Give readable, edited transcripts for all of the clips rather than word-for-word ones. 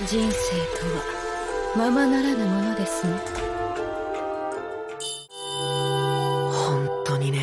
人生とはままならぬものですね。本当にね。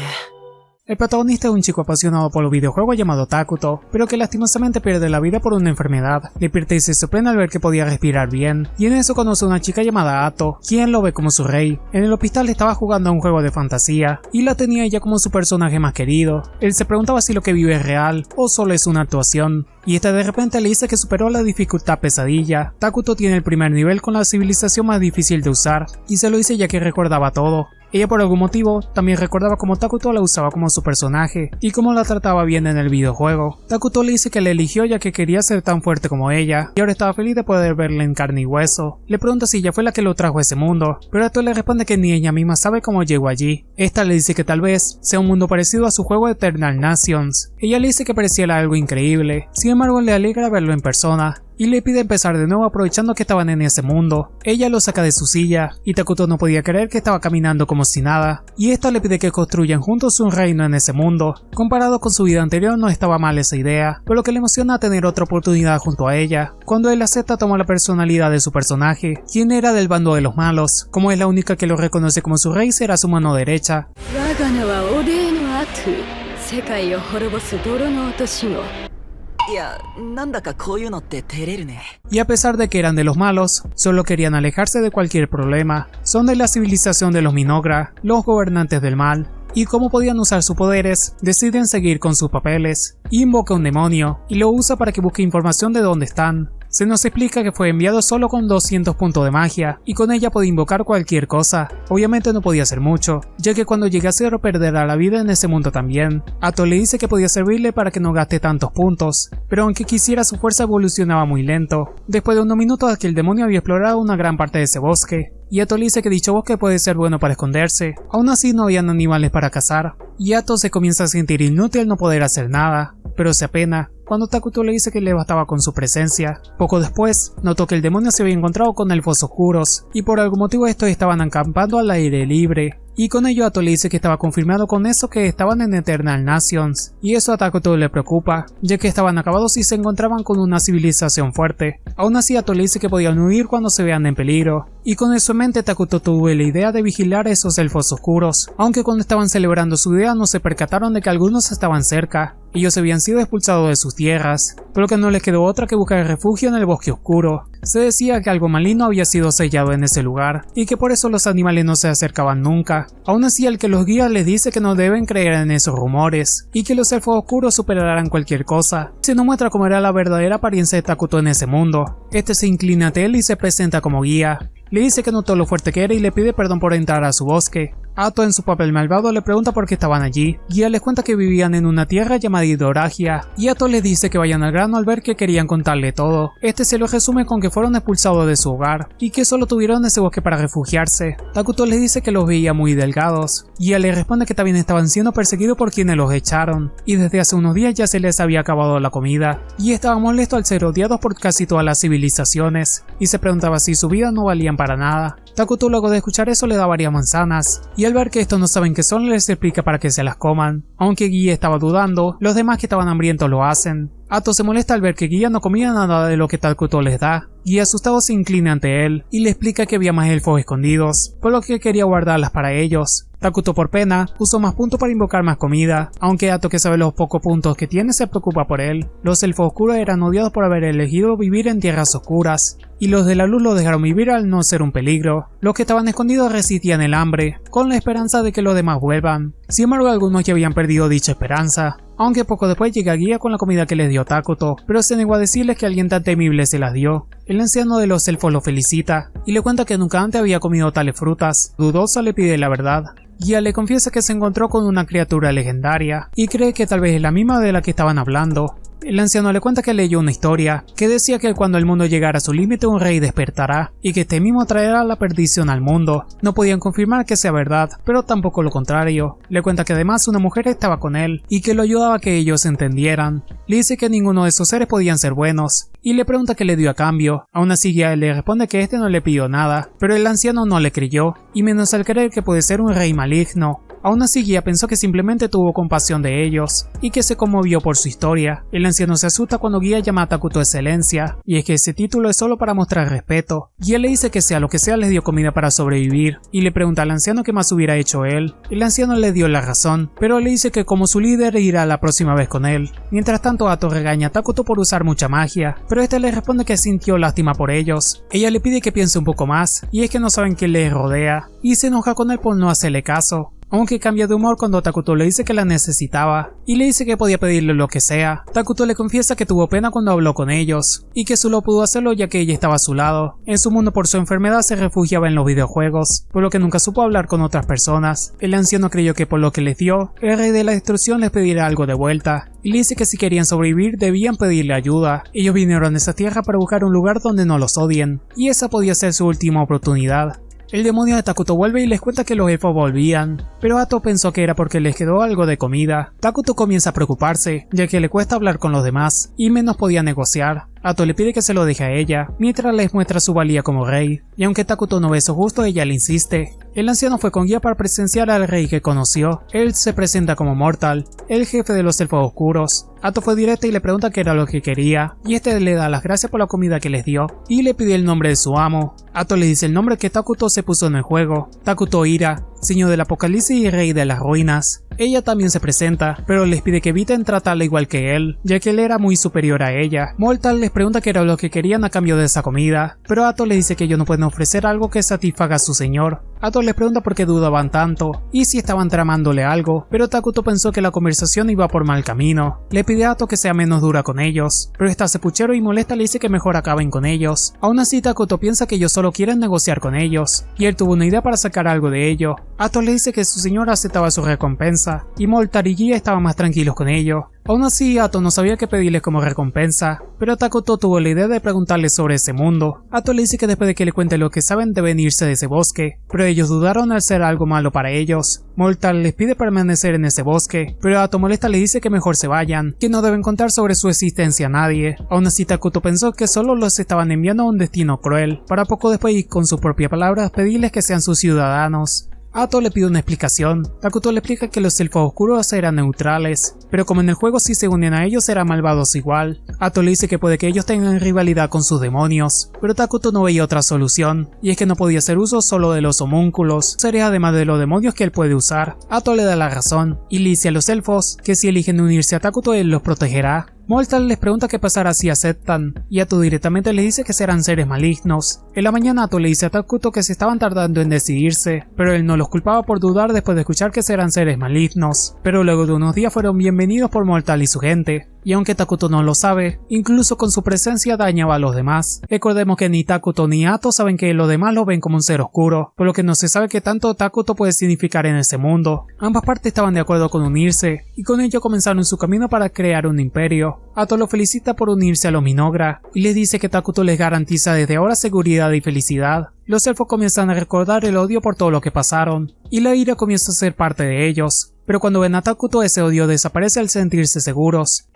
El protagonista es un chico apasionado por los videojuegos llamado Takuto, pero que lastimosamente pierde la vida por una enfermedad. Despierta y se sorprende al ver que podía respirar bien, y en eso conoce a una chica llamada Ato, quien lo ve como su rey. En el hospital estaba jugando a un juego de fantasía, y la tenía ella como su personaje más querido. Él se preguntaba si lo que vive es real, o solo es una actuación, y esta de repente le dice que superó la dificultad pesadilla. Takuto tiene el primer nivel con la civilización más difícil de usar, y se lo dice ya que recordaba todo. Ella por algún motivo también recordaba cómo Takuto la usaba como su personaje y cómo la trataba bien en el videojuego. Takuto le dice que la eligió ya que quería ser tan fuerte como ella y ahora estaba feliz de poder verla en carne y hueso. Le pregunta si ella fue la que lo trajo a ese mundo, pero Ato le responde que ni ella misma sabe cómo llegó allí. Esta le dice que tal vez sea un mundo parecido a su juego Eternal Nations. Ella le dice que pareciera algo increíble, sin embargo le alegra verlo en persona y le pide empezar de nuevo aprovechando que estaban en ese mundo. Ella lo saca de su silla y Takuto no podía creer que estaba caminando como si nada, y esta le pide que construyan juntos un reino en ese mundo. Comparado con su vida anterior no estaba mal esa idea, pero lo que le emociona tener otra oportunidad junto a ella. Cuando él acepta toma la personalidad de su personaje, quien era del bando de los malos. Como es la única que lo reconoce como su rey, será su mano derecha. Y a pesar de que eran de los malos, solo querían alejarse de cualquier problema. Son de la civilización de los Minogra, los gobernantes del mal, y como podían usar sus poderes, deciden seguir con sus papeles. Invoca un demonio y lo usa para que busque información de dónde están. Se nos explica que fue enviado solo con 200 puntos de magia, y con ella podía invocar cualquier cosa. Obviamente no podía hacer mucho, ya que cuando llegue a cero perderá la vida en ese mundo también. Ato le dice que podía servirle para que no gaste tantos puntos, pero aunque quisiera su fuerza evolucionaba muy lento. Después de unos minutos que el demonio había explorado una gran parte de ese bosque, y Ato le dice que dicho bosque puede ser bueno para esconderse. Aún así no habían animales para cazar, y Ato se comienza a sentir inútil no poder hacer nada, pero se apena cuando Takuto le dice que le bastaba con su presencia. Poco después, notó que el demonio se había encontrado con elfos oscuros, y por algún motivo estos estaban acampando al aire libre. Y con ello Ato le dice que estaba confirmado con eso que estaban en Eternal Nations, y eso a Takuto le preocupa, ya que estaban acabados y se encontraban con una civilización fuerte. Aún así Ato le dice que podían huir cuando se vean en peligro, y con eso en mente Takuto tuvo la idea de vigilar a esos elfos oscuros, aunque cuando estaban celebrando su idea no se percataron de que algunos estaban cerca. Ellos habían sido expulsados de sus tierras, pero que no les quedó otra que buscar refugio en el bosque oscuro. Se decía que algo maligno había sido sellado en ese lugar, y que por eso los animales no se acercaban nunca. Aún así el que los guía les dice que no deben creer en esos rumores, y que los elfos oscuros superarán cualquier cosa. Se nos muestra cómo era la verdadera apariencia de Takuto en ese mundo. Este se inclina ante él y se presenta como guía. Le dice que notó lo fuerte que era y le pide perdón por entrar a su bosque. Ato en su papel malvado le pregunta por qué estaban allí. Guía les cuenta que vivían en una tierra llamada Hidoragia, y Ato les dice que vayan al grano al ver que querían contarle todo. Este se lo resume con que fueron expulsados de su hogar, y que solo tuvieron ese bosque para refugiarse. Takuto les dice que los veía muy delgados. Guía le responde que también estaban siendo perseguidos por quienes los echaron, y desde hace unos días ya se les había acabado la comida, y estaban molestos al ser odiados por casi todas las civilizaciones, y se preguntaba si su vida no valían para nada. Takuto luego de escuchar eso le da varias manzanas, y al ver que estos no saben qué son les explica para que se las coman. Aunque Guía estaba dudando, los demás que estaban hambrientos lo hacen. Ato se molesta al ver que Guía no comía nada de lo que Takuto les da, y asustado se inclina ante él y le explica que había más elfos escondidos, por lo que quería guardarlas para ellos. Takuto por pena usó más puntos para invocar más comida, aunque Ato, que sabe los pocos puntos que tiene, se preocupa por él. Los elfos oscuros eran odiados por haber elegido vivir en tierras oscuras, y los de la luz los dejaron vivir al no ser un peligro. Los que estaban escondidos resistían el hambre, con la esperanza de que los demás vuelvan. Sin embargo, algunos ya habían perdido dicha esperanza, aunque poco después llega Guía con la comida que les dio Takuto, pero se negó a decirles que alguien tan temible se las dio. El anciano de los elfos lo felicita, y le cuenta que nunca antes había comido tales frutas. Dudoso le pide la verdad. Guía le confiesa que se encontró con una criatura legendaria, y cree que tal vez es la misma de la que estaban hablando. El anciano le cuenta que leyó una historia que decía que cuando el mundo llegara a su límite un rey despertará, y que este mismo traerá la perdición al mundo. No podían confirmar que sea verdad, pero tampoco lo contrario. Le cuenta que además una mujer estaba con él, y que lo ayudaba a que ellos se entendieran. Le dice que ninguno de esos seres podían ser buenos, y le pregunta qué le dio a cambio. Aún así Gia le responde que este no le pidió nada, pero el anciano no le creyó, y menos al creer que puede ser un rey maligno. Aún así Gia pensó que simplemente tuvo compasión de ellos, y que se conmovió por su historia. El anciano se asusta cuando Gia llama a Takuto excelencia, y es que ese título es solo para mostrar respeto. Gia le dice que sea lo que sea les dio comida para sobrevivir, y le pregunta al anciano qué más hubiera hecho él. El anciano le dio la razón, pero le dice que como su líder irá la próxima vez con él. Mientras tanto Ato regaña a Takuto por usar mucha magia, pero este le responde que sintió lástima por ellos. Ella le pide que piense un poco más, y es que no saben quién les rodea, y se enoja con él por no hacerle caso. Aunque cambia de humor cuando Takuto le dice que la necesitaba, y le dice que podía pedirle lo que sea. Takuto le confiesa que tuvo pena cuando habló con ellos, y que solo pudo hacerlo ya que ella estaba a su lado. En su mundo por su enfermedad se refugiaba en los videojuegos, por lo que nunca supo hablar con otras personas. El anciano creyó que por lo que les dio, el rey de la destrucción les pedirá algo de vuelta, y le dice que si querían sobrevivir debían pedirle ayuda. Ellos vinieron a esa tierra para buscar un lugar donde no los odien, y esa podía ser su última oportunidad. El demonio de Takuto vuelve y les cuenta que los elfos volvían, pero Ato pensó que era porque les quedó algo de comida. Takuto comienza a preocuparse, ya que le cuesta hablar con los demás, y menos podía negociar. Ato le pide que se lo deje a ella, mientras les muestra su valía como rey, y aunque Takuto no ve eso justo, ella le insiste. El anciano fue con Gia para presenciar al rey que conoció. Él se presenta como Mortal, el jefe de los elfos oscuros. Ato fue directa y le pregunta qué era lo que quería, y este le da las gracias por la comida que les dio, y le pide el nombre de su amo. Ato le dice el nombre que Takuto se puso en el juego, Takuto Ira, señor del apocalipsis y rey de las ruinas. Ella también se presenta, pero les pide que eviten tratarla igual que él, ya que él era muy superior a ella. Mortal les pregunta qué era lo que querían a cambio de esa comida, pero Ato le dice que ellos no pueden ofrecer algo que satisfaga a su señor. Ato les pregunta por qué dudaban tanto, y si estaban tramándole algo, pero Takuto pensó que la conversación iba por mal camino. Le pide a Ato que sea menos dura con ellos, pero está cepuchero y molesta le dice que mejor acaben con ellos. Aún así Takuto piensa que ellos solo quieren negociar con ellos, y él tuvo una idea para sacar algo de ello. Ato le dice que su señor aceptaba su recompensa, y Mortal y Gia estaban más tranquilos con ello. Aún así, Ato no sabía qué pedirles como recompensa, pero Takuto tuvo la idea de preguntarle sobre ese mundo. Ato le dice que después de que le cuente lo que saben deben irse de ese bosque, pero ellos dudaron al ser algo malo para ellos. Mortal les pide permanecer en ese bosque, pero Ato molesta le dice que mejor se vayan, que no deben contar sobre su existencia a nadie. Aún así Takuto pensó que solo los estaban enviando a un destino cruel, para poco después y con sus propias palabras pedirles que sean sus ciudadanos. Ato le pide una explicación. Takuto le explica que los elfos oscuros eran neutrales, pero como en el juego si se unen a ellos eran malvados igual. Ato le dice que puede que ellos tengan rivalidad con sus demonios, pero Takuto no veía otra solución, y es que no podía hacer uso solo de los homúnculos, seres además de los demonios que él puede usar. Ato le da la razón, y le dice a los elfos que si eligen unirse a Takuto él los protegerá. Mortal les pregunta qué pasará si aceptan, y Ato directamente les dice que serán seres malignos. En la mañana Ato le dice a Takuto que se estaban tardando en decidirse, pero él no los culpaba por dudar después de escuchar que serán seres malignos. Pero luego de unos días fueron bienvenidos por Mortal y su gente. Y aunque Takuto no lo sabe, incluso con su presencia dañaba a los demás. Recordemos que ni Takuto ni Ato saben que los demás lo ven como un ser oscuro, por lo que no se sabe qué tanto Takuto puede significar en ese mundo. Ambas partes estaban de acuerdo con unirse, y con ello comenzaron su camino para crear un imperio. Ato lo felicita por unirse a los Minogra, y les dice que Takuto les garantiza desde ahora seguridad y felicidad. Los elfos comienzan a recordar el odio por todo lo que pasaron, y la ira comienza a ser parte de ellos. Pero cuando ven a Takuto ese odio desaparece al sentirse seguros.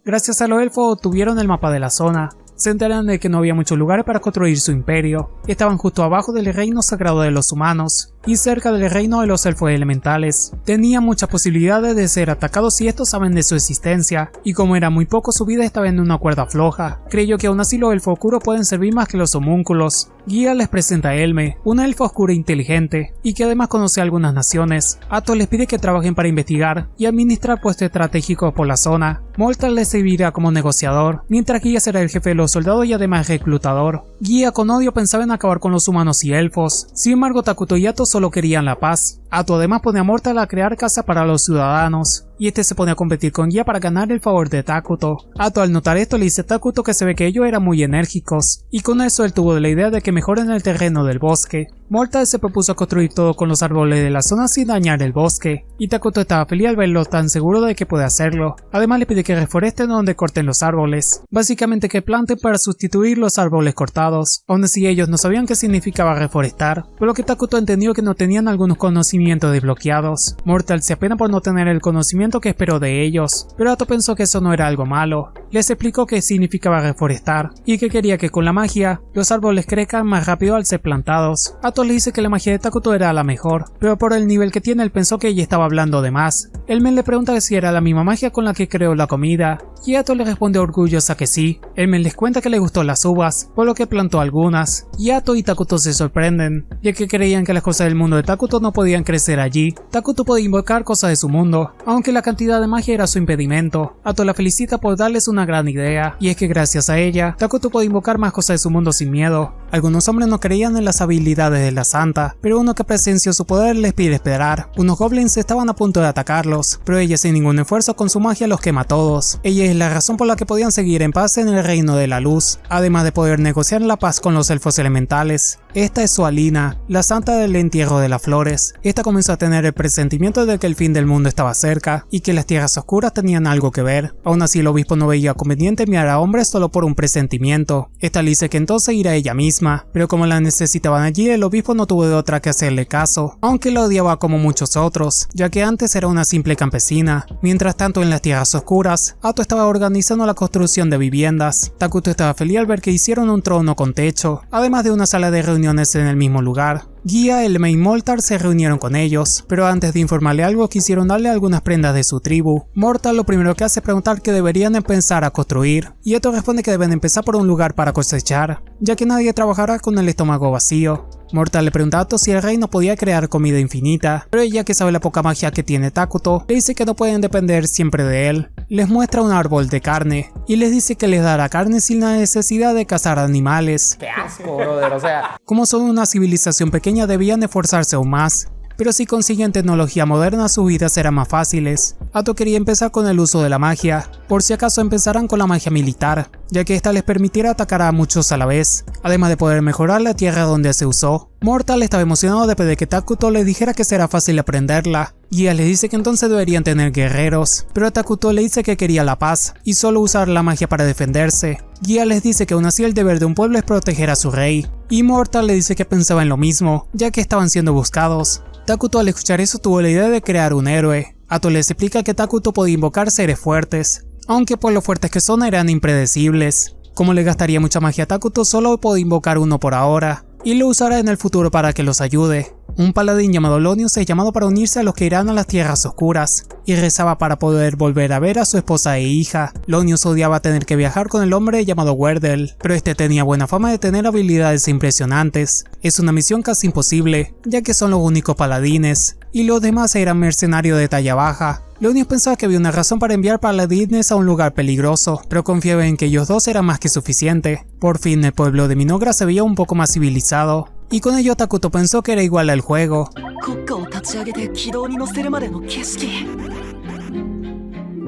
Gracias a los elfos obtuvieron el mapa de la zona. Se enteran de que no había muchos lugares para construir su imperio. Estaban justo abajo del reino sagrado de los humanos y cerca del reino de los elfos elementales. Tenían muchas posibilidades de ser atacados si estos saben de su existencia, y como era muy poco su vida estaba en una cuerda floja. Creyó que aún así los elfos oscuros pueden servir más que los homúnculos. Gia les presenta a Elme, una elfa oscura inteligente, y que además conoce a algunas naciones. Ato les pide que trabajen para investigar y administrar puestos estratégicos por la zona. Mortal les servirá como negociador, mientras Gia será el jefe de los soldados y además reclutador. Gia con odio pensaba en acabar con los humanos y elfos. Sin embargo, Takuto y Ato solo querían la paz. Ato además pone a Mortal a crear casa para los ciudadanos, y este se pone a competir con Gia para ganar el favor de Takuto. Ato al notar esto le dice a Takuto que se ve que ellos eran muy enérgicos, y con eso él tuvo la idea de que mejoren el terreno del bosque. Mortal se propuso a construir todo con los árboles de la zona sin dañar el bosque, y Takuto estaba feliz al verlo tan seguro de que puede hacerlo. Además le pide que reforesten donde corten los árboles, básicamente que planten para sustituir los árboles cortados. Aún así ellos no sabían qué significaba reforestar, por lo que Takuto entendió que no tenían algunos conocimientos movimientos desbloqueados. Mortal se apena por no tener el conocimiento que esperó de ellos, pero Ato pensó que eso no era algo malo. Les explicó que significaba reforestar y que quería que con la magia los árboles crezcan más rápido al ser plantados. Ato le dice que la magia de Takuto era la mejor, pero por el nivel que tiene él pensó que ella estaba hablando de más. El men le pregunta si era la misma magia con la que creó la comida, y Ato le responde orgullosa que sí. El men les cuenta que le gustó las uvas, por lo que plantó algunas, y Ato y Takuto se sorprenden, ya que creían que las cosas del mundo de Takuto no podían crecer allí. Takuto podía invocar cosas de su mundo, aunque la cantidad de magia era su impedimento. Ato la felicita por darles una gran idea, y es que gracias a ella, Takuto puede invocar más cosas de su mundo sin miedo. Algunos hombres no creían en las habilidades de la santa, pero uno que presenció su poder les pide esperar. Unos goblins estaban a punto de atacarlos, pero ella sin ningún esfuerzo con su magia los quema a todos. Ella es la razón por la que podían seguir en paz en el reino de la luz, además de poder negociar la paz con los elfos elementales. Esta es su Alina, la santa del entierro de las flores. Esta comenzó a tener el presentimiento de que el fin del mundo estaba cerca y que las tierras oscuras tenían algo que ver. Aún así el obispo no veía conveniente enviar a hombres solo por un presentimiento. Esta le dice que entonces irá ella misma, pero como la necesitaban allí el obispo no tuvo de otra que hacerle caso, aunque la odiaba como muchos otros, ya que antes era una simple campesina. Mientras tanto en las tierras oscuras, Ato estaba organizando la construcción de viviendas. Takuto estaba feliz al ver que hicieron un trono con techo, además de una sala de reuniones en el mismo lugar. Gia, Elme y Moltar se reunieron con ellos, pero antes de informarle algo quisieron darle algunas prendas de su tribu. Mortal lo primero que hace es preguntar qué deberían empezar a construir, y Ato responde que deben empezar por un lugar para cosechar, ya que nadie trabajará con el estómago vacío. Mortal le pregunta a Ato si el rey no podía crear comida infinita, pero ella, que sabe la poca magia que tiene Takuto, le dice que no pueden depender siempre de él. Les muestra un árbol de carne, y les dice que les dará carne sin la necesidad de cazar animales. ¡Qué asco, brother! O sea, Como son una civilización pequeña debían esforzarse aún más, pero si consiguen tecnología moderna sus vidas serán más fáciles. Ato quería empezar con el uso de la magia, por si acaso empezarán con la magia militar, ya que esta les permitirá atacar a muchos a la vez, además de poder mejorar la tierra donde se usó. Mortal estaba emocionado después de que Takuto le dijera que será fácil aprenderla. Gia le dice que entonces deberían tener guerreros, pero Takuto le dice que quería la paz y solo usar la magia para defenderse. Gia les dice que aún así el deber de un pueblo es proteger a su rey, y Mortal le dice que pensaba en lo mismo, ya que estaban siendo buscados. Takuto al escuchar eso tuvo la idea de crear un héroe. Ato les explica que Takuto podía invocar seres fuertes, aunque por lo fuertes que son eran impredecibles. Como le gastaría mucha magia a Takuto, solo puede invocar uno por ahora, y lo usará en el futuro para que los ayude. Un paladín llamado Lonius es llamado para unirse a los que irán a las tierras oscuras, y rezaba para poder volver a ver a su esposa e hija. Lonius odiaba tener que viajar con el hombre llamado Werdel, pero este tenía buena fama de tener habilidades impresionantes. Es una misión casi imposible, ya que son los únicos paladines, y los demás eran mercenarios de talla baja. Lonius pensaba que había una razón para enviar paladines a un lugar peligroso, pero confiaba en que ellos dos eran más que suficiente. Por fin el pueblo de Minogra se veía un poco más civilizado, y con ello Takuto pensó que era igual al juego. 国家を立ち上げて軌道に乗せるまでの景色、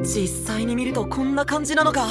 実際に見るとこんな感じなのか。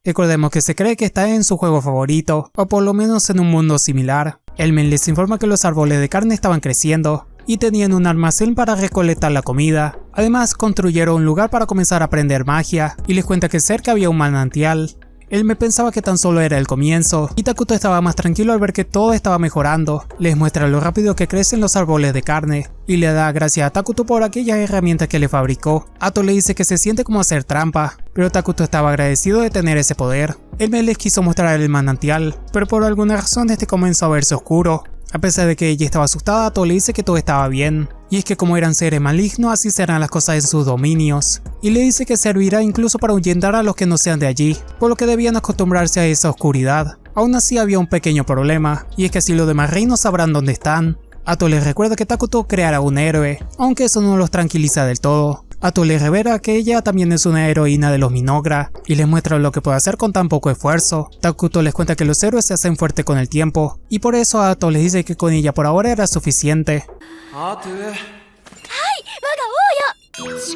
Recordemos que se cree que está en su juego favorito, o por lo menos en un mundo similar. El men les informa que los árboles de carne estaban creciendo, y tenían un almacén para recolectar la comida. Además construyeron un lugar para comenzar a aprender magia, y les cuenta que cerca había un manantial. Él me pensaba que tan solo era el comienzo, y Takuto estaba más tranquilo al ver que todo estaba mejorando. Les muestra lo rápido que crecen los árboles de carne, y le da gracias a Takuto por aquellas herramientas que le fabricó. Ato le dice que se siente como hacer trampa, pero Takuto estaba agradecido de tener ese poder. Él me les quiso mostrar el manantial, pero por alguna razón este comenzó a verse oscuro. A pesar de que ella estaba asustada, Ato le dice que todo estaba bien, y es que como eran seres malignos, así serán las cosas en sus dominios, y le dice que servirá incluso para ahuyentar a los que no sean de allí, por lo que debían acostumbrarse a esa oscuridad. Aún así había un pequeño problema, y es que así los demás reinos sabrán dónde están. Ato les recuerda que Takuto creará un héroe, aunque eso no los tranquiliza del todo. Ato les revela que ella también es una heroína de los Minogra, y les muestra lo que puede hacer con tan poco esfuerzo. Takuto les cuenta que los héroes se hacen fuertes con el tiempo, y por eso Ato les dice que con ella por ahora era suficiente.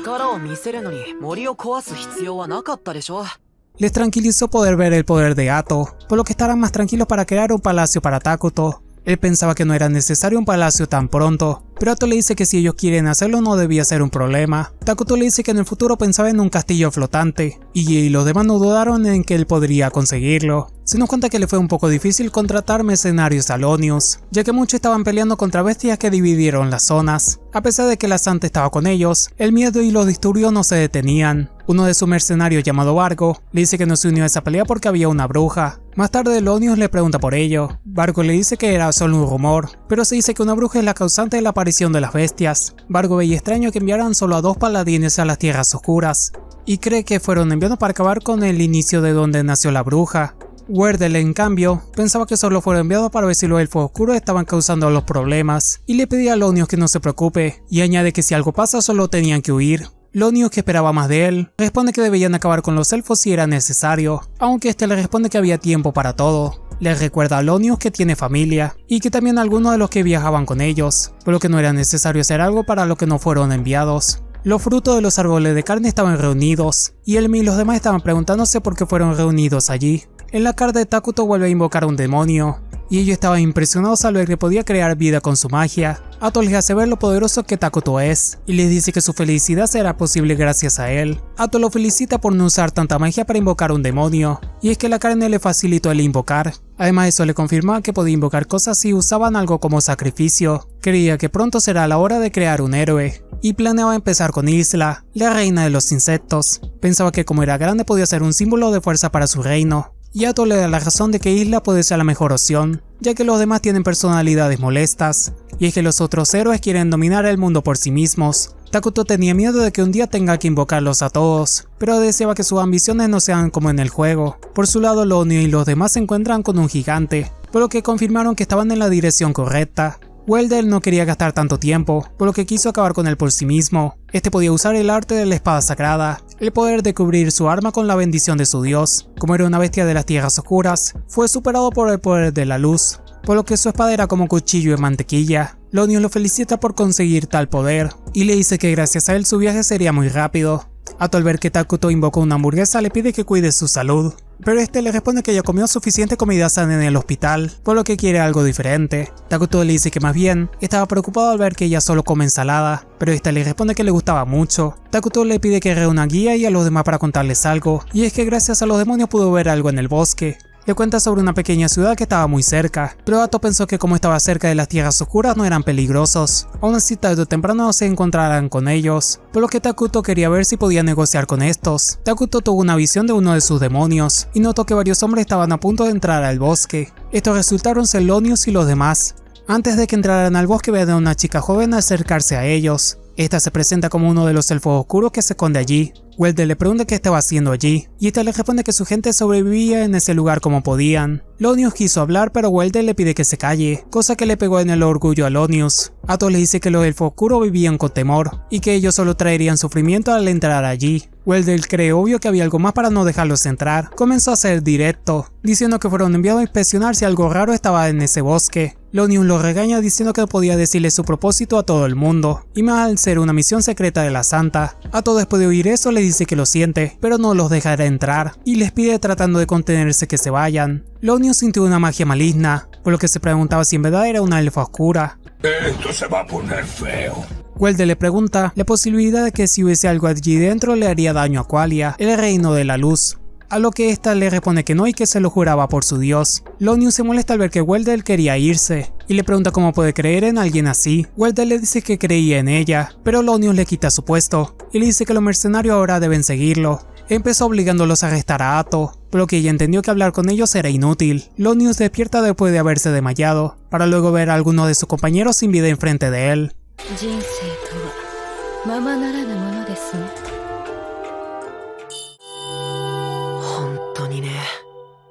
力を見せるのに森を壊す必要はなかったでしょ。 Les tranquilizó poder ver el poder de Ato, por lo que estarán más tranquilos para crear un palacio para Takuto. Él pensaba que no era necesario un palacio tan pronto, pero Ato le dice que si ellos quieren hacerlo no debía ser un problema. Takuto le dice que en el futuro pensaba en un castillo flotante, y los demás no dudaron en que él podría conseguirlo. Se nos cuenta que le fue un poco difícil contratar mercenarios a Lonius, ya que muchos estaban peleando contra bestias que dividieron las zonas. A pesar de que la Santa estaba con ellos, el miedo y los disturbios no se detenían. Uno de sus mercenarios llamado Vargo le dice que no se unió a esa pelea porque había una bruja. Más tarde Lonius le pregunta por ello. Vargo le dice que era solo un rumor, pero se dice que una bruja es la causante de la aparición de las bestias. Vargo veía extraño que enviaran solo a 2 paladines a las tierras oscuras, y cree que fueron enviados para acabar con el inicio de donde nació la bruja. Werdel, en cambio, pensaba que solo fueron enviados para ver si los elfos oscuros estaban causando los problemas, y le pedía a Lonius que no se preocupe, y añade que si algo pasa solo tenían que huir. Lonius, que esperaba más de él, responde que debían acabar con los elfos si era necesario, aunque este le responde que había tiempo para todo. Le recuerda a Lonius que tiene familia, y que también algunos de los que viajaban con ellos, pero que no era necesario hacer algo para lo que no fueron enviados. Los frutos de los árboles de carne estaban reunidos, y él y los demás estaban preguntándose por qué fueron reunidos allí. En la carta de Takuto vuelve a invocar a un demonio, y ellos estaban impresionados al ver que podía crear vida con su magia. Ato les hace ver lo poderoso que Takuto es, y les dice que su felicidad será posible gracias a él. Ato lo felicita por no usar tanta magia para invocar a un demonio, y es que la carne le facilitó el invocar. Además eso le confirma que podía invocar cosas si usaban algo como sacrificio. Creía que pronto será la hora de crear un héroe, y planeaba empezar con Isla, la reina de los insectos. Pensaba que como era grande podía ser un símbolo de fuerza para su reino. Y Ato le da la razón de que Isla puede ser la mejor opción, ya que los demás tienen personalidades molestas, y es que los otros héroes quieren dominar el mundo por sí mismos. Takuto tenía miedo de que un día tenga que invocarlos a todos, pero deseaba que sus ambiciones no sean como en el juego. Por su lado, Lonius y los demás se encuentran con un gigante, por lo que confirmaron que estaban en la dirección correcta. Werdel no quería gastar tanto tiempo, por lo que quiso acabar con él por sí mismo. Este podía usar el arte de la espada sagrada, el poder de cubrir su arma con la bendición de su dios. Como era una bestia de las tierras oscuras, fue superado por el poder de la luz, por lo que su espada era como cuchillo de mantequilla. Lonius lo felicita por conseguir tal poder, y le dice que gracias a él su viaje sería muy rápido. Ato, al ver que Takuto invocó una hamburguesa, le pide que cuide su salud, pero este le responde que ya comió suficiente comida sana en el hospital, por lo que quiere algo diferente. Takuto le dice que más bien estaba preocupado al ver que ella solo come ensalada, pero este le responde que le gustaba mucho. Takuto le pide que reúna a Guía y a los demás para contarles algo, y es que gracias a los demonios pudo ver algo en el bosque. Le cuenta sobre una pequeña ciudad que estaba muy cerca, pero Ato pensó que como estaba cerca de las tierras oscuras no eran peligrosos. Aún así tarde o temprano se encontrarán con ellos, por lo que Takuto quería ver si podía negociar con estos. Takuto tuvo una visión de uno de sus demonios, y notó que varios hombres estaban a punto de entrar al bosque. Estos resultaron ser Lonius y los demás. Antes de que entraran al bosque ven a una chica joven acercarse a ellos. Esta se presenta como uno de los elfos oscuros que se esconde allí. Werdel le pregunta qué estaba haciendo allí, y este le responde que su gente sobrevivía en ese lugar como podían. Lonius quiso hablar, pero Werdel le pide que se calle, cosa que le pegó en el orgullo a Lonius. Ato le dice que los elfos oscuros vivían con temor, y que ellos solo traerían sufrimiento al entrar allí. Werdel cree obvio que había algo más para no dejarlos entrar. Comenzó a ser directo, diciendo que fueron enviados a inspeccionar si algo raro estaba en ese bosque. Lonius lo regaña diciendo que no podía decirle su propósito a todo el mundo, y más al ser una misión secreta de la Santa. Ato, después de oír eso, le dice que lo siente, pero no los dejará entrar, y les pide tratando de contenerse que se vayan. Lonius sintió una magia maligna, por lo que se preguntaba si en verdad era una elfa oscura. Esto se va a poner feo. Werdel le pregunta la posibilidad de que si hubiese algo allí dentro le haría daño a Qualia, el reino de la luz. A lo que esta le responde que no y que se lo juraba por su dios. Lonius se molesta al ver que Werdel quería irse, y le pregunta cómo puede creer en alguien así. Werdel le dice que creía en ella, pero Lonius le quita su puesto, y le dice que los mercenarios ahora deben seguirlo. Empezó obligándolos a arrestar a Ato, por lo que ella entendió que hablar con ellos era inútil. Lonius despierta después de haberse desmayado, para luego ver a alguno de sus compañeros sin vida enfrente de él.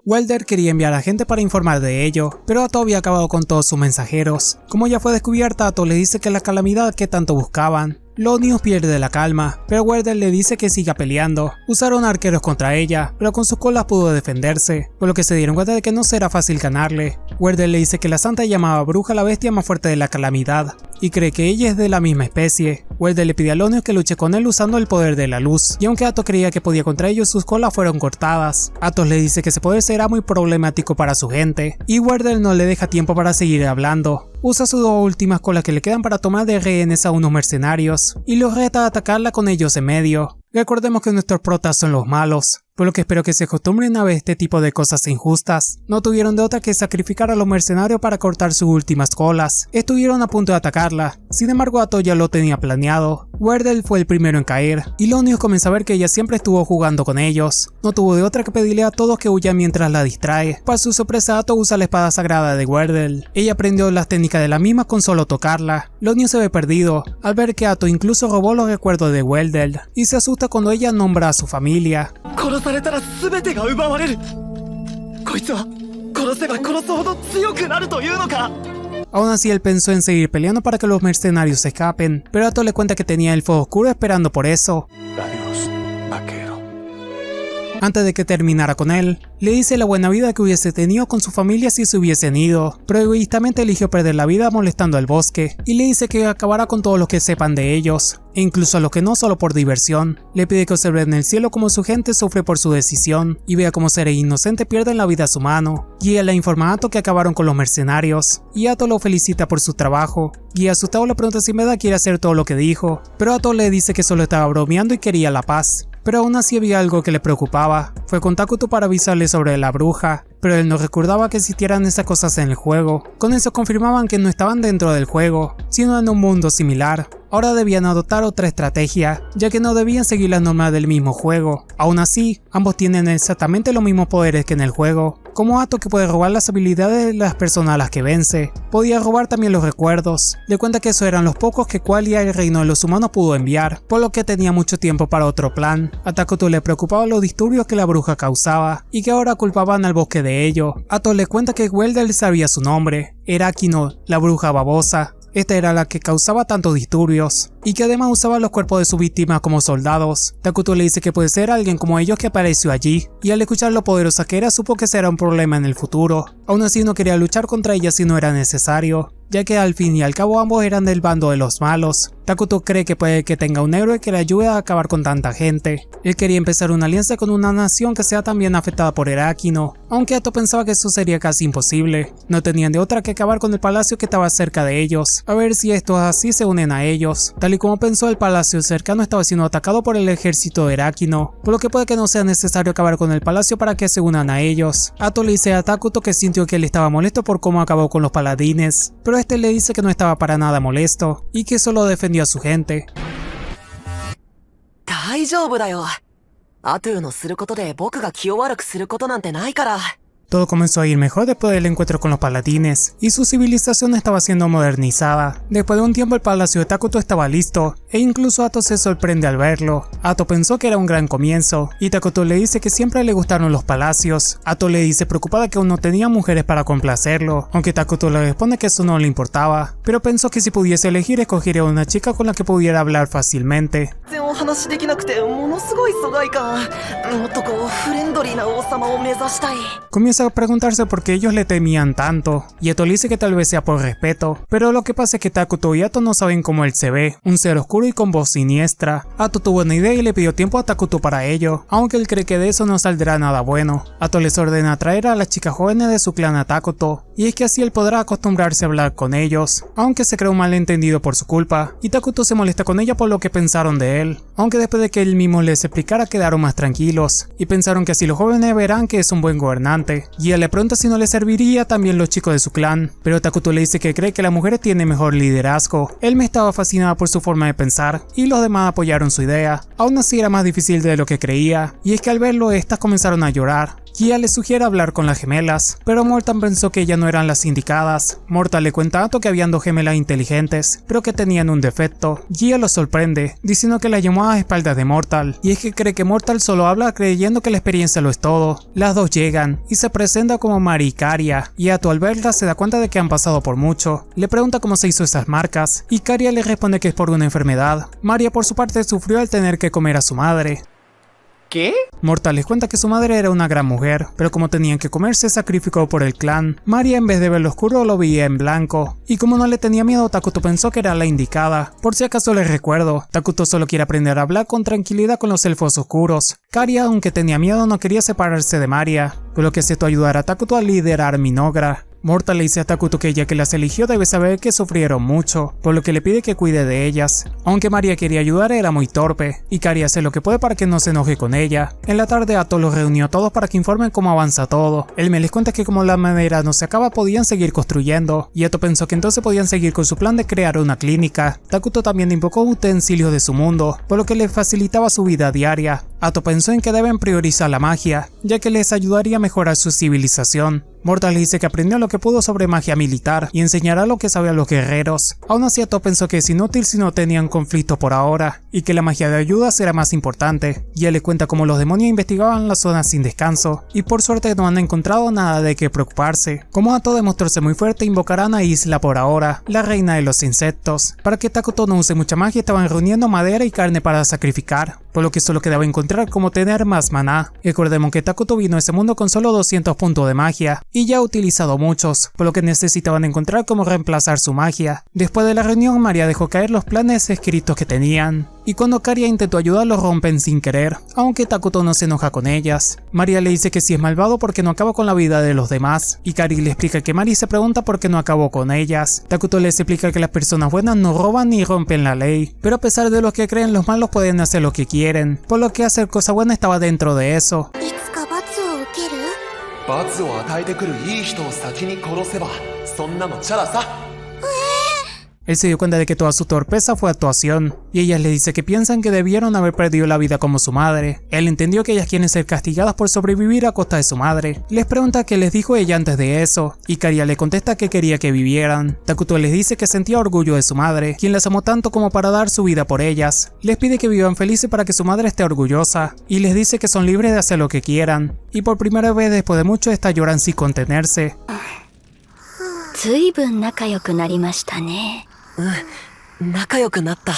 Werdel quería enviar a gente para informar de ello, pero Ato había acabado con todos sus mensajeros. Como ya fue descubierta, Ato le dice que la calamidad que tanto buscaban Lonius pierde la calma, pero Wardell le dice que siga peleando. Usaron arqueros contra ella, pero con sus colas pudo defenderse, por lo que se dieron cuenta de que no será fácil ganarle. Wardell le dice que la santa llamaba bruja a la bestia más fuerte de la calamidad, y cree que ella es de la misma especie. Wardell le pide a Lonius que luche con él usando el poder de la luz, y aunque Athos creía que podía contra ellos, sus colas fueron cortadas. Athos le dice que ese poder será muy problemático para su gente, y Wardell no le deja tiempo para seguir hablando. Usa sus dos últimas colas que le quedan para tomar de rehenes a unos mercenarios, y los reta a atacarla con ellos en medio. Recordemos que nuestros protas son los malos, por lo que espero que se acostumbren a ver este tipo de cosas injustas. No tuvieron de otra que sacrificar a los mercenarios para cortar sus últimas colas. Estuvieron a punto de atacarla, sin embargo Athos ya lo tenía planeado. Wardell fue el primero en caer, y Lonius comienza a ver que ella siempre estuvo jugando con ellos. No tuvo de otra que pedirle a todos que huyan mientras la distrae. Para su sorpresa, Athos usa la espada sagrada de Wardell. Ella aprendió las técnicas de la misma con solo tocarla. Lonius se ve perdido, al ver que Athos incluso robó los recuerdos de Wardell, y se asusta cuando ella nombra a su familia. Aún así, él pensó en seguir peleando para que los mercenarios se escapen, pero Athos le cuenta que tenía el fuego oscuro esperando por eso. Adiós, vaquero. Antes de que terminara con él, le dice la buena vida que hubiese tenido con su familia si se hubiesen ido, pero egoístamente eligió perder la vida molestando al bosque, y le dice que acabará con todos los que sepan de ellos, e incluso a los que no solo por diversión. Le pide que observe en el cielo cómo su gente sufre por su decisión, y vea cómo seres inocentes pierden la vida a su mano. Guía le informa a Athos que acabaron con los mercenarios, y Athos lo felicita por su trabajo. Guía asustado le pregunta si en verdad quiere hacer todo lo que dijo, pero Athos le dice que solo estaba bromeando y quería la paz. Pero aún así había algo que le preocupaba. Fue con Takuto para avisarle sobre la bruja, pero él no recordaba que existieran esas cosas en el juego. Con eso confirmaban que no estaban dentro del juego, sino en un mundo similar. Ahora debían adoptar otra estrategia, ya que no debían seguir las normas del mismo juego. Aún así, ambos tienen exactamente los mismos poderes que en el juego. Como Athos, que puede robar las habilidades de las personas a las que vence, podía robar también los recuerdos. Le cuenta que esos eran los pocos que Qualia, el reino de los humanos, pudo enviar, por lo que tenía mucho tiempo para otro plan. A Takuto le preocupaba los disturbios que la bruja causaba, y que ahora culpaban al bosque de ello. Athos le cuenta que Wardell sabía su nombre, Erakino, la bruja babosa. Esta era la que causaba tantos disturbios, y que además usaba los cuerpos de sus víctimas como soldados. Takuto le dice que puede ser alguien como ellos que apareció allí, y al escuchar lo poderosa que era supo que será un problema en el futuro. Aún así no quería luchar contra ella si no era necesario, ya que al fin y al cabo ambos eran del bando de los malos. Takuto cree que puede que tenga un héroe que le ayude a acabar con tanta gente. Él quería empezar una alianza con una nación que sea también afectada por Erakino, aunque Athos pensaba que eso sería casi imposible. No tenían de otra que acabar con el palacio que estaba cerca de ellos, a ver si estos así se unen a ellos. Tal y como pensó, el palacio cercano estaba siendo atacado por el ejército de Erakino, por lo que puede que no sea necesario acabar con el palacio para que se unan a ellos. Athos le dice a Takuto que sintió que él estaba molesto por cómo acabó con los paladines, pero este le dice que no estaba para nada molesto, y que solo defendió a su gente. 大丈夫だよ。アトゥーのすることで僕が気を悪くすることなんてないから。 Todo comenzó a ir mejor después del encuentro con los paladines, y su civilización estaba siendo modernizada. Después de un tiempo el palacio de Takuto estaba listo, e incluso Athos se sorprende al verlo. Athos pensó que era un gran comienzo, y Takuto le dice que siempre le gustaron los palacios. Athos le dice preocupada que aún no tenía mujeres para complacerlo, aunque Takuto le responde que eso no le importaba, pero pensó que si pudiese elegir escogería una chica con la que pudiera hablar fácilmente. お話できなくてものすごい疎外感。もっとこうフレンドリーな王様を目指したい。 Comienza a preguntarse por qué ellos le temían tanto, y Athos le dice que tal vez sea por respeto, pero lo que pasa es que Takuto y Athos no saben cómo él se ve, un ser oscuro y con voz siniestra. Athos tuvo una idea y le pidió tiempo a Takuto para ello, aunque él cree que de eso no saldrá nada bueno. Athos les ordena traer a las chicas jóvenes de su clan a Takuto, y es que así él podrá acostumbrarse a hablar con ellos, aunque se crea un malentendido por su culpa, y Takuto se molesta con ella por lo que pensaron de él, aunque después de que él mismo les explicara quedaron más tranquilos, y pensaron que así los jóvenes verán que es un buen gobernante. Y él le pregunta si no le serviría también los chicos de su clan, pero Takuto le dice que cree que las mujeres tienen mejor liderazgo. Él me estaba fascinada por su forma de pensar, y los demás apoyaron su idea. Aún así era más difícil de lo que creía, y es que al verlo estas comenzaron a llorar. Gia le sugiere hablar con las gemelas, pero Mortal pensó que ellas no eran las indicadas. Mortal le cuenta a Atto que habían dos gemelas inteligentes, pero que tenían un defecto. Gia lo sorprende, diciendo que la llamó a espaldas de Mortal, y es que cree que Mortal solo habla creyendo que la experiencia lo es todo. Las dos llegan, y se presenta como Mari y Caria, y Atto al verla se da cuenta de que han pasado por mucho. Le pregunta cómo se hizo esas marcas, y Caria le responde que es por una enfermedad. Maria por su parte sufrió al tener que comer a su madre. ¿Qué? Mortal les cuenta que su madre era una gran mujer, pero como tenían que comer se sacrificó por el clan. Maria en vez de verlo oscuro lo veía en blanco, y como no le tenía miedo, Takuto pensó que era la indicada. Por si acaso les recuerdo, Takuto solo quiere aprender a hablar con tranquilidad con los elfos oscuros. Caria, aunque tenía miedo, no quería separarse de Maria, por lo que aceptó ayudar a Takuto a liderar Minogra. Mortal le dice a Takuto que ella que las eligió debe saber que sufrieron mucho, por lo que le pide que cuide de ellas. Aunque Maria quería ayudar, era muy torpe, y Caria hace lo que puede para que no se enoje con ella. En la tarde Atto los reunió a todos para que informen cómo avanza todo. Él me les cuenta que como la madera no se acaba podían seguir construyendo, y Atto pensó que entonces podían seguir con su plan de crear una clínica. Takuto también invocó utensilios de su mundo, por lo que les facilitaba su vida diaria. Atto pensó en que deben priorizar la magia, ya que les ayudaría a mejorar su civilización. Mortal dice que aprendió lo que pudo sobre magia militar y enseñará lo que sabe a los guerreros. Aún así Atto pensó que es inútil si no tenían conflicto por ahora, y que la magia de ayuda será más importante. Y él le cuenta cómo los demonios investigaban las zonas sin descanso, y por suerte no han encontrado nada de qué preocuparse. Como Atto de mostrarse muy fuerte, invocarán a Isla por ahora, la reina de los insectos. Para que Takuto no use mucha magia estaban reuniendo madera y carne para sacrificar, por lo que solo quedaba encontrar cómo tener más maná. Recordemos que Takuto vino a ese mundo con solo 200 puntos de magia, y ya ha utilizado muchos, por lo que necesitaban encontrar cómo reemplazar su magia. Después de la reunión, Maria dejó caer los planes escritos que tenían, y cuando Caria intentó ayudar los rompen sin querer, aunque Takuto no se enoja con ellas. Maria le dice que si es malvado porque no acaba con la vida de los demás, y Caria le explica que Mari se pregunta por qué no acabó con ellas. Takuto les explica que las personas buenas no roban ni rompen la ley, pero a pesar de los que creen los malos pueden hacer lo que quieren, por lo que hacer cosas buenas estaba dentro de eso. いつか罰を受ける？罰を与えてくるいい人を先に殺せばそんなのチャラさ。 Él se dio cuenta de que toda su torpeza fue actuación, y ellas le dice que piensan que debieron haber perdido la vida como su madre. Él entendió que ellas quieren ser castigadas por sobrevivir a costa de su madre. Les pregunta qué les dijo ella antes de eso, y Caria le contesta que quería que vivieran. Takuto les dice que sentía orgullo de su madre, quien las amó tanto como para dar su vida por ellas. Les pide que vivan felices para que su madre esté orgullosa, y les dice que son libres de hacer lo que quieran. Y por primera vez después de mucho, esta lloran sin contenerse. ずいぶん仲良くなりましたね。仲良くなった。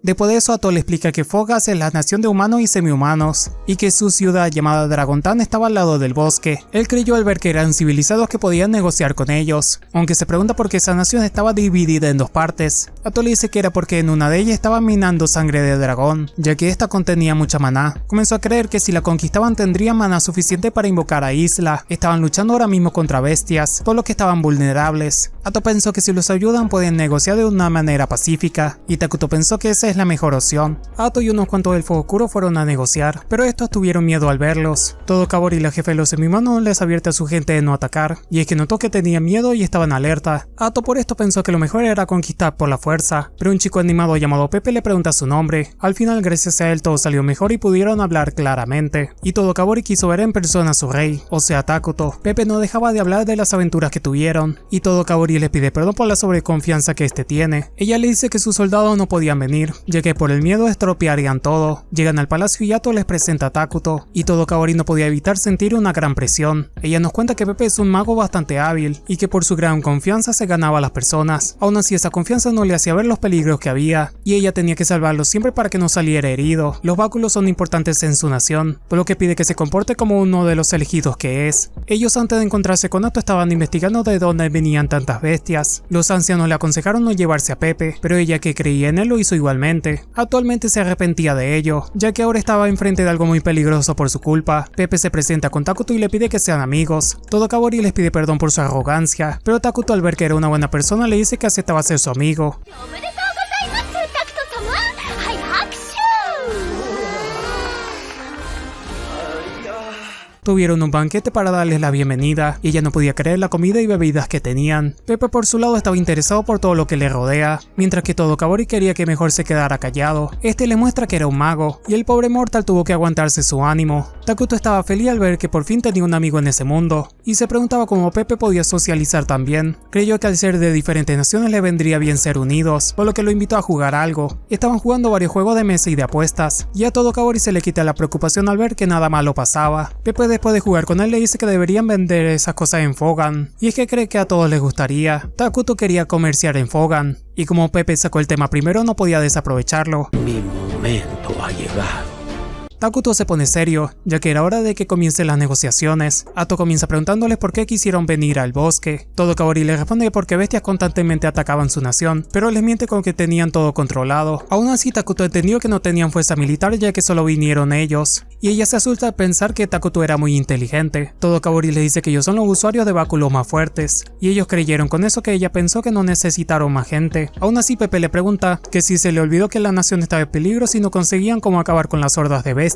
Después de eso, Atto le explica que Fogas es la nación de humanos y semi-humanos, y que su ciudad llamada Dragontan estaba al lado del bosque. Él creyó al ver que eran civilizados que podían negociar con ellos, aunque se pregunta por qué esa nación estaba dividida en dos partes. Atto le dice que era porque en una de ellas estaban minando sangre de dragón, ya que esta contenía mucha maná. Comenzó a creer que si la conquistaban tendrían maná suficiente para invocar a Isla. Estaban luchando ahora mismo contra bestias, por lo que estaban vulnerables. Atto pensó que si los ayudan pueden negociar de una manera pacífica, y Takuto pensó que esa es la mejor opción. Atto y unos cuantos elfos oscuros fueron a negociar, pero estos tuvieron miedo al verlos. Todo Kabori, la jefe de los semihumanos, les advierte a su gente de no atacar, y es que notó que tenían miedo y estaban alerta. Atto por esto pensó que lo mejor era conquistar por la fuerza, pero un chico animado llamado Pepe le pregunta su nombre. Al final, gracias a él, todo salió mejor y pudieron hablar claramente, y todo Kabori quiso ver en persona a su rey, o sea Takuto. Pepe no dejaba de hablar de las aventuras que tuvieron, y todo Kabori le pide perdón por la sobreconfianza que este tiene. Ella le dice que sus soldados no podían venir, ya que por el miedo estropearían todo. Llegan al palacio y Atto les presenta a Takuto, y todo Kabori no podía evitar sentir una gran presión. Ella nos cuenta que Pepe es un mago bastante hábil, y que por su gran confianza se ganaba a las personas. Aún así esa confianza no le hacía ver los peligros que había, y ella tenía que salvarlos siempre para que no saliera herido. Los báculos son importantes en su nación, por lo que pide que se comporte como uno de los elegidos que es. Ellos antes de encontrarse con Atto estaban investigando de dónde venían tantas bestias. Los ancianos le aconsejaron no llevarse a Pepe, pero ella que creía en él lo hizo igualmente. Actualmente se arrepentía de ello, ya que ahora estaba enfrente de algo muy peligroso por su culpa. Pepe se presenta con Takuto y le pide que sean amigos. Todo Kabori les pide perdón por su arrogancia, pero Takuto al ver que era una buena persona le dice que aceptaba ser su amigo. おめでとうございます、タクト様。はい、拍手。Tuvieron un banquete para darles la bienvenida y ella no podía creer la comida y bebidas que tenían. Pepe por su lado estaba interesado por todo lo que le rodea, mientras que Todokabori quería que mejor se quedara callado. Este le muestra que era un mago y el pobre mortal tuvo que aguantarse su ánimo. Takuto estaba feliz al ver que por fin tenía un amigo en ese mundo y se preguntaba cómo Pepe podía socializar tan bien. Creyó que al ser de diferentes naciones le vendría bien ser unidos, por lo que lo invitó a jugar algo. Estaban jugando varios juegos de mesa y de apuestas, y a Todokabori se le quita la preocupación al ver que nada malo pasaba. Pepe después de jugar con él le dice que deberían vender esas cosas en Fogan, y es que cree que a todos les gustaría. Takuto quería comerciar en Fogan, y como Pepe sacó el tema primero no podía desaprovecharlo. Mi momento ha llegado. Takuto se pone serio, ya que era hora de que comiencen las negociaciones. Ato comienza preguntándoles por qué quisieron venir al bosque. Todokabori le responde que porque bestias constantemente atacaban su nación, pero les miente con que tenían todo controlado. Aún así Takuto entendió que no tenían fuerza militar ya que solo vinieron ellos, y ella se asusta al pensar que Takuto era muy inteligente. Todokabori les dice que ellos son los usuarios de báculos más fuertes, y ellos creyeron con eso que ella pensó que no necesitaron más gente. Aún así Pepe le pregunta que si se le olvidó que la nación estaba en peligro si no conseguían cómo acabar con las hordas de bestias.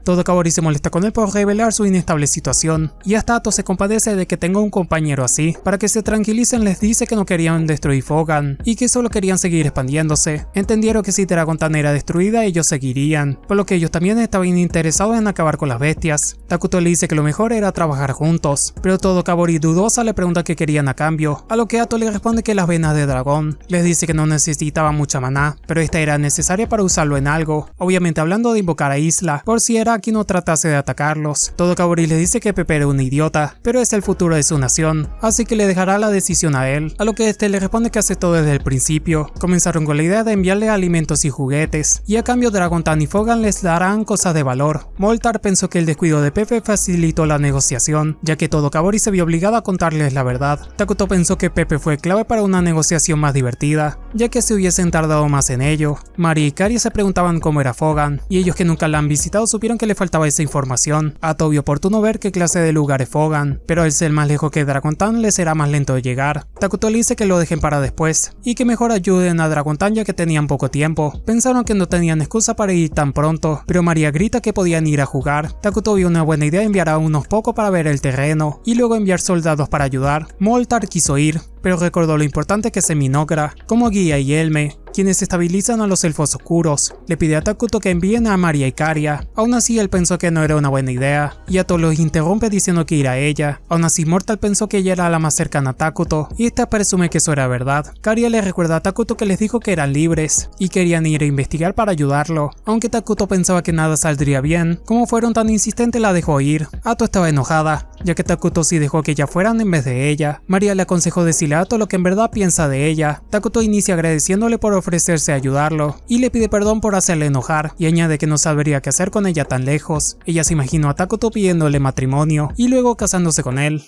Todokabori se molesta con él por revelar su inestable situación, y hasta Ato se compadece de que tenga un compañero así. Para que se tranquilicen les dice que no querían destruir Fogan, y que solo querían seguir expandiéndose. Entendieron que si Dragontan era destruida ellos seguirían, por lo que ellos también estaban interesados en acabar con las bestias. Takuto le dice que lo mejor era trabajar juntos, pero Todokabori dudosa le pregunta qué querían a cambio, a lo que Ato le responde que las venas de dragón. Les dice que no necesitaban mucha maná, pero esta era necesaria para usarlo en algo, obviamente hablando de invocar a Isla, por si Araki no tratase de atacarlos. Todokabori le dice que Pepe era un idiota, pero es el futuro de su nación, así que le dejará la decisión a él, a lo que este le responde que hace todo desde el principio. Comenzaron con la idea de enviarle alimentos y juguetes, y a cambio Dragontan y Fogan les darán cosas de valor. Moltar pensó que el descuido de Pepe facilitó la negociación, ya que Todokabori se vio obligado a contarles la verdad. Takuto pensó que Pepe fue clave para una negociación más divertida, ya que se hubiesen tardado más en ello. Mari y Kari se preguntaban cómo era Fogan, y ellos que nunca la han visitado supieron que le faltaba esa información. Ato vio oportuno ver qué clase de lugar es Fogan, pero al ser más lejos que Dragontan le será más lento de llegar. Takuto le dice que lo dejen para después, y que mejor ayuden a Dragontan ya que tenían poco tiempo. Pensaron que no tenían excusa para ir tan pronto, pero María grita que podían ir a jugar. Takuto vio una buena idea enviar a unos pocos para ver el terreno, y luego enviar soldados para ayudar. Moltar quiso ir, pero recordó lo importante que es Minogra, como guía y Elme, quienes estabilizan a los elfos oscuros. Le pide a Takuto que envíen a Maria y Karia. Aún así él pensó que no era una buena idea, y Ato los interrumpe diciendo que irá a ella. Aún así Mortal pensó que ella era la más cercana a Takuto, y esta presume que eso era verdad. Karia le recuerda a Takuto que les dijo que eran libres, y querían ir a investigar para ayudarlo. Aunque Takuto pensaba que nada saldría bien, como fueron tan insistentes la dejó ir. Ato estaba enojada, ya que Takuto sí dejó que ya fueran en vez de ella. Maria le aconsejó decirle a Ato lo que en verdad piensa de ella. Takuto inicia agradeciéndole por ofrecerse a ayudarlo, y le pide perdón por hacerle enojar, y añade que no sabría qué hacer con ella tan lejos. Ella se imaginó a Takuto pidiéndole matrimonio, y luego casándose con él.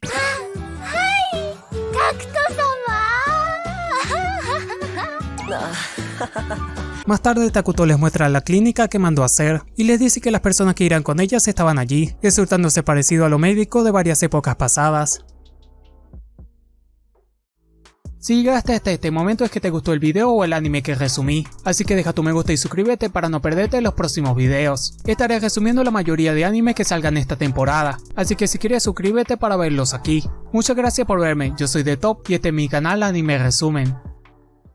Más tarde Takuto les muestra la clínica que mandó a hacer, y les dice que las personas que irán con ellas estaban allí, resultándose parecido a lo médico de varias épocas pasadas. Si llegaste hasta este momento es que te gustó el video o el anime que resumí, así que deja tu me gusta y suscríbete para no perderte los próximos videos. Estaré resumiendo la mayoría de animes que salgan esta temporada, así que si quieres suscríbete para verlos aquí. Muchas gracias por verme, yo soy The Top y este es mi canal Anime Resumen.